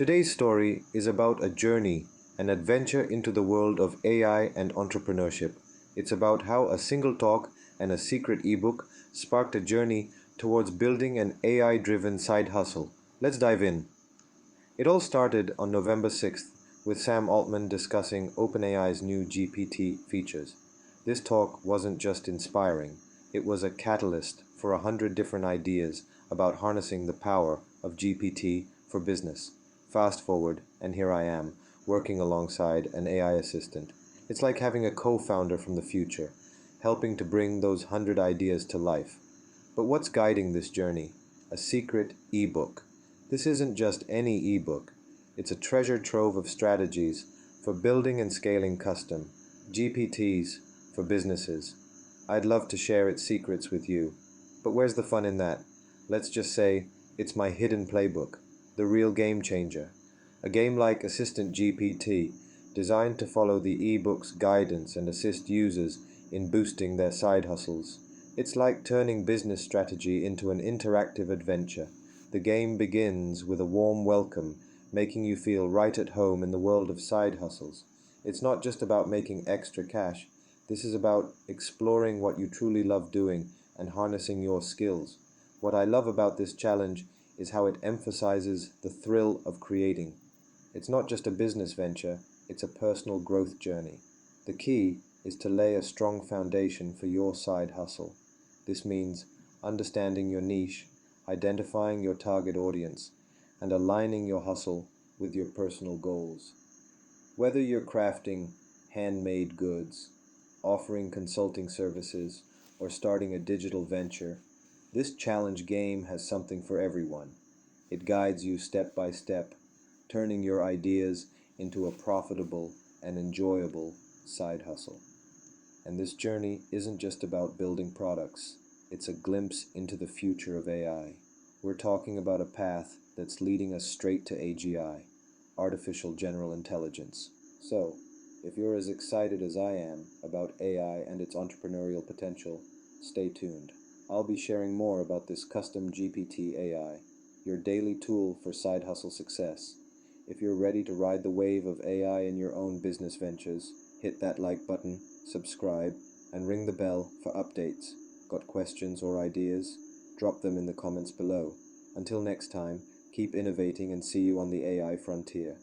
Today's story is about a journey, an adventure into the world of AI and entrepreneurship. It's about how a single talk and a secret ebook sparked a journey towards building an AI driven side hustle. Let's dive in. It all started on November 6th with Sam Altman discussing OpenAI's new GPT features. This talk wasn't just inspiring, it was a catalyst for 100 different ideas about harnessing the power of GPT for business. Fast forward, and here I am, working alongside an AI assistant. It's like having a co-founder from the future, helping to bring those 100 ideas to life. But what's guiding this journey? A secret ebook. This isn't just any ebook. It's a treasure trove of strategies for building and scaling custom GPTs for businesses. I'd love to share its secrets with you. But where's the fun in that? Let's just say it's my hidden playbook, the real game changer. A game like Assistant GPT, designed to follow the ebook's guidance and assist users in boosting their side hustles. It's like turning business strategy into an interactive adventure. The game begins with a warm welcome, making you feel right at home in the world of side hustles. It's not just about making extra cash. This is about exploring what you truly love doing and harnessing your skills. What I love about this challenge is how it emphasizes the thrill of creating. It's not just a business venture, it's a personal growth journey. The key is to lay a strong foundation for your side hustle. This means understanding your niche, identifying your target audience, and aligning your hustle with your personal goals. Whether you're crafting handmade goods, offering consulting services, or starting a digital venture, this challenge game has something for everyone. It guides you step by step, turning your ideas into a profitable and enjoyable side hustle. And this journey isn't just about building products, it's a glimpse into the future of AI. We're talking about a path that's leading us straight to AGI, artificial general intelligence. So, if you're as excited as I am about AI and its entrepreneurial potential, stay tuned. I'll be sharing more about this custom GPT AI, your daily tool for side hustle success. If you're ready to ride the wave of AI in your own business ventures, hit that like button, subscribe, and ring the bell for updates. Got questions or ideas? Drop them in the comments below. Until next time, keep innovating and see you on the AI frontier.